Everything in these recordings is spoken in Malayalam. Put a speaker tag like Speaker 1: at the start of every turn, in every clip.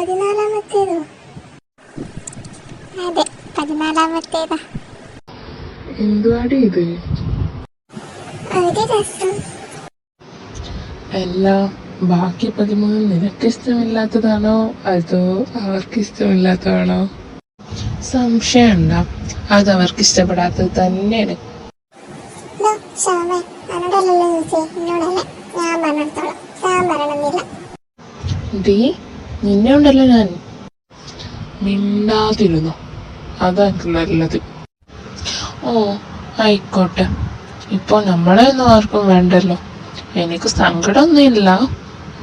Speaker 1: 14-ാമത്തേതോ? അതെ, 14-ാമത്തേതാ.
Speaker 2: എന്തുവാടി ഇത്?
Speaker 1: ഒരു രസം.
Speaker 2: എല്ലാം ബാക്കി 13 നിനക്ക് ഇഷ്ടമില്ലാത്തതാണോ അതോ അവർക്ക് ഇഷ്ടമില്ലാത്തതാണോ? സംശയമുണ്ടോ? അത് അവർക്ക് ഇഷ്ടപ്പെടാത്തത് തന്നെയാണ്. നിന്നെ ഉണ്ടല്ലോ ഞാൻ. മിണ്ടാതിരുന്നു, അതാ നല്ലത്. ഓ ആയിക്കോട്ടെ, ഇപ്പൊ നമ്മളെ ഒന്നും ആർക്കും വേണ്ടല്ലോ. എനിക്ക് സങ്കടമൊന്നുമില്ല,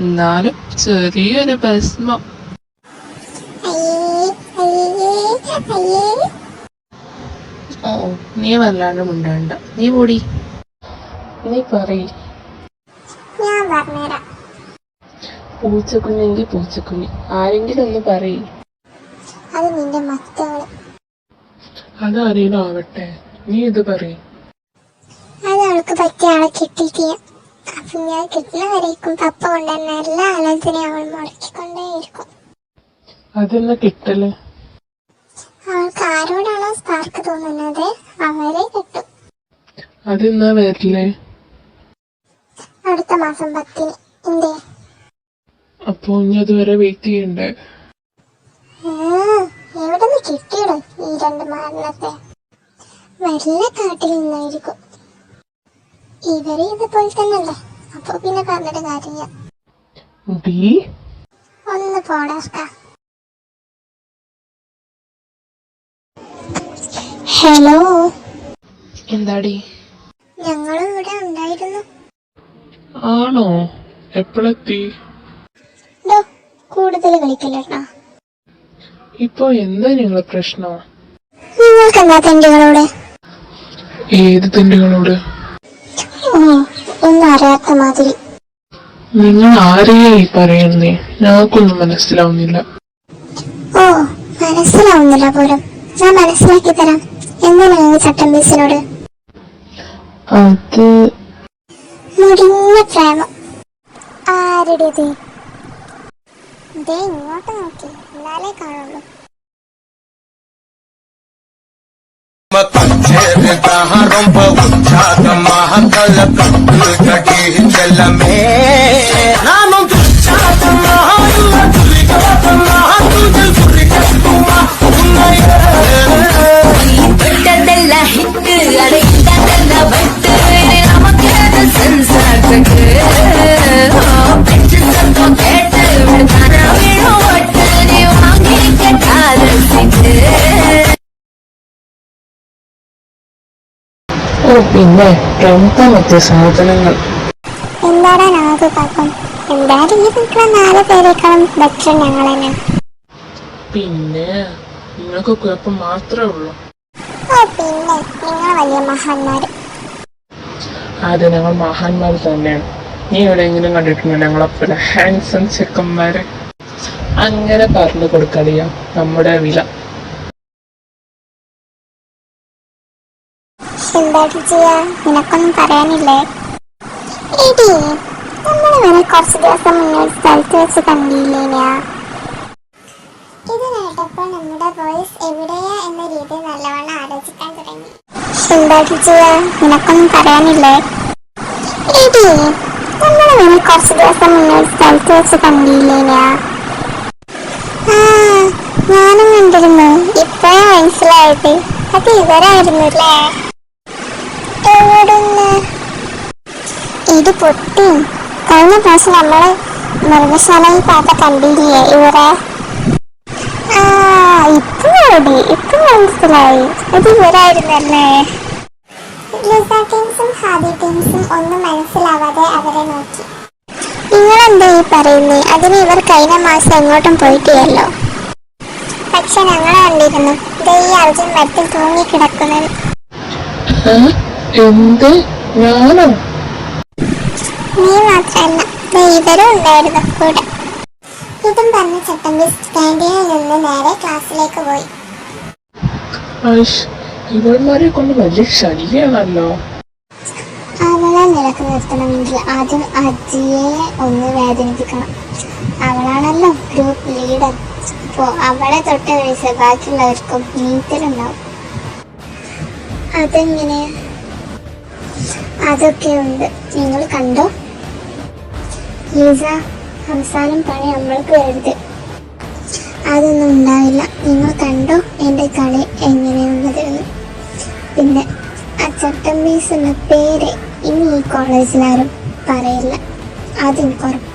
Speaker 2: എന്നാലും ചെറിയൊരു ഭസ്മം. ഓ നീ വല്ലാണ്ട് മിണ്ടണ്ട, നീ കൂടി നീ പറയ്. പൂച്ചക്കുഞ്ഞെങ്കിൽ പൂച്ചക്കുഞ്ഞ്, ആരെങ്കിലും ഒന്ന് പറയ്. അതാരേലും ആവട്ടെ, നീ ഇത് പറയ്.
Speaker 1: അതവൾക്ക് പറ്റിയ ആളെ കിട്ടിയിട്ടില്ല. അപ്പൊ ഞാൻ കിട്ടുന്നവരേക്കും പപ്പ കൊണ്ടുവരുന്ന എല്ലാ ആലോചനയും അവൾ മുടക്കിക്കൊണ്ടേയിരിക്കും.
Speaker 2: അതെന്നാ കിട്ടല്?
Speaker 1: അവൾക്ക് ആരോടാണോ സ്പാർക്ക് തോന്നുന്നത് അവരെ കിട്ടും.
Speaker 2: അതെന്നാ വരില്ലേ?
Speaker 1: അടുത്ത മാസം 10-ന്. എന്തേ?
Speaker 2: അപ്പൊ ഇനി അതുവരെ വെയിറ്റ് ചെയ്യണ്ടേ?
Speaker 1: എവിടെ നിന്ന് കിട്ടിയിടും ഈ 2 മാരണത്തെ? വല്ല കാട്ടിൽ നിന്നായിരിക്കും. ഇവരെ ഇതുപോലെ തന്നെയല്ലേ, അപ്പൊ പിന്നെ പറഞ്ഞിട്ട് കാര്യമില്ല. ഒന്ന് പോടാ. ഹലോ.
Speaker 2: എന്താടി?
Speaker 1: ഞങ്ങളും ഇവിടെ ഉണ്ടായിരുന്നു.
Speaker 2: ആണോ? എപ്പോഴെത്തി?
Speaker 1: കൂടുതൽ കളിക്കല്ലേട്ടാ.
Speaker 2: ഇപ്പൊ എന്താ നിങ്ങളെ പ്രശ്നം?
Speaker 1: നിങ്ങൾക്ക് എന്താ തെണ്ടികളോട്?
Speaker 2: ഏത് തെണ്ടികളോട്?
Speaker 1: ഒന്നും അറിയാത്ത മാതിരി.
Speaker 2: നിങ്ങൾ ആരെയായി പറയുന്നേ? ഞങ്ങൾക്കൊന്നും മനസ്സിലാവുന്നില്ല.
Speaker 1: ഓ മനസ്സിലാവുന്നില്ല പോലും. ഞാൻ മനസ്സിലാക്കി തരാം. എന്താണ് നിങ്ങൾ ചട്ടം പീസിനോട്?
Speaker 2: അത്
Speaker 1: മുടിഞ്ഞ പ്രേമം. ആരുടേത്? ഇങ്ങോട്ട് നോക്കി, എന്നാലേ കാണുള്ളൂ.
Speaker 2: ഓ പിന്നെ പ്രമുഖം മറ്റേ സാധനങ്ങൾ.
Speaker 1: എന്താണ് ഞങ്ങൾക്ക് കുഴപ്പം? എന്തായാലും ഈ നിൽക്കുന്ന 4 പേരെക്കാളും ബെറ്റർ ഞങ്ങൾ തന്നെ.
Speaker 2: പിന്നെ നിങ്ങൾക്ക് കുഴപ്പം മാത്രമേ ഉള്ളൂ.
Speaker 1: ഓ പിന്നെ നിങ്ങൾ വലിയ മഹാന്മാര്.
Speaker 2: അതെ, ഞങ്ങൾ മഹാന്മാർ തന്നെയാണ്. നീ എവിടെയെങ്കിലും കണ്ടിട്ടുണ്ടോ ഞങ്ങളെപ്പോലെ ഹാൻസം ചെക്കന്മാര്? അങ്ങനെ പറഞ്ഞു കൊടുക്കറിയാ നമ്മുടെ വില.
Speaker 1: എന്തായിട്ട് ചെയ്യാ? നിനക്കൊന്നും പറയാനില്ലേ? എടി, നമ്മൾ കുറച്ച് ദിവസം മുന്നേ സ്ഥലത്ത് വെച്ച് കണ്ടില്ലേനാ? ഇത് കേട്ടപ്പോൾ നമ്മുടെ വോയിസ് എവിടെയാ എന്ന രീതിയിൽ നല്ലവണ്ണം ആലോചിക്കാൻ തുടങ്ങി. എന്തായിട്ട് ചെയ്യാ? നിനക്കൊന്നും പറയാനില്ലേ? എടി, നമ്മൾ കുറച്ച് ദിവസം മുന്നേ സ്ഥലത്ത് വെച്ച് കണ്ടില്ലേനാ? ഞാനും കണ്ടിരുന്നു. ഇപ്പോഴാ മനസ്സിലായത് അത് ഇവരായിരുന്നു അല്ലേ? ഇത് പൊട്ടി. കഴിഞ്ഞ പ്രാവശ്യം നമ്മള് മൃഗശാലയിൽ പാത്ത കണ്ടില്ലേ ഇവരെ? ഇപ്പൊ മനസ്സിലായി, ഇത് ഇവരായിരുന്നല്ലേ? ലിസ ടീംസും ഹാദി ടീംസും ഒന്നും മനസ്സിലാവാതെ അവരെ നോക്കി. നിങ്ങളെന്താ ഈ പറയുന്നേ? അതിന് ഇവർ കഴിഞ്ഞ മാസം എങ്ങോട്ടും പോയിട്ടില്ലല്ലോ. പക്ഷെ ഞങ്ങളെ കണ്ടിരുന്നു. ഈ അർജുൻ മരത്തിൽ തൂങ്ങിക്കിടക്കുന്നത്.
Speaker 2: എന്ത്? ഞാനോ?
Speaker 1: നീ മാത്രല്ല, ഇവരും ഉണ്ടായിരുന്നു കൂടെ. ഇതും പറഞ്ഞ് ചട്ടമ്പീസ് ക്യാൻറ്റീനിൽ നിന്ന് നേരെ ക്ലാസ്സിലേക്ക് പോയി.
Speaker 2: ഇവന്മാരെ കൊണ്ട് വലിയ ശല്യാണല്ലോ.
Speaker 1: അവളെ നിലക്ക് നിർത്തണമെങ്കിൽ ആദ്യം അജിയെ ഒന്ന് വേദനിപ്പിക്കണം. അവളാണല്ലോ ഗ്രൂപ്പ് ലീഡർ. അപ്പോൾ അവളെ തൊട്ട് വിളിച്ച ബാക്കിയുള്ളവർക്കും നീറ്റലുണ്ടാവും. അതെങ്ങനെ? അതൊക്കെ ഉണ്ട്, നിങ്ങൾ കണ്ടോ? ലീസ, അവസാനം പണി നമ്മൾക്ക് വരുത്. അതൊന്നും ഉണ്ടാവില്ല. നിങ്ങൾ കണ്ടോ എൻ്റെ കളി എങ്ങനെയുള്ളതെന്ന്. പിന്നെ ആ ചട്ടമ്പീസ് എന്ന പേര് ഇനി ഈ കോളേജിലാരും പറയില്ല, അതെനിക്ക് ഉറപ്പ്.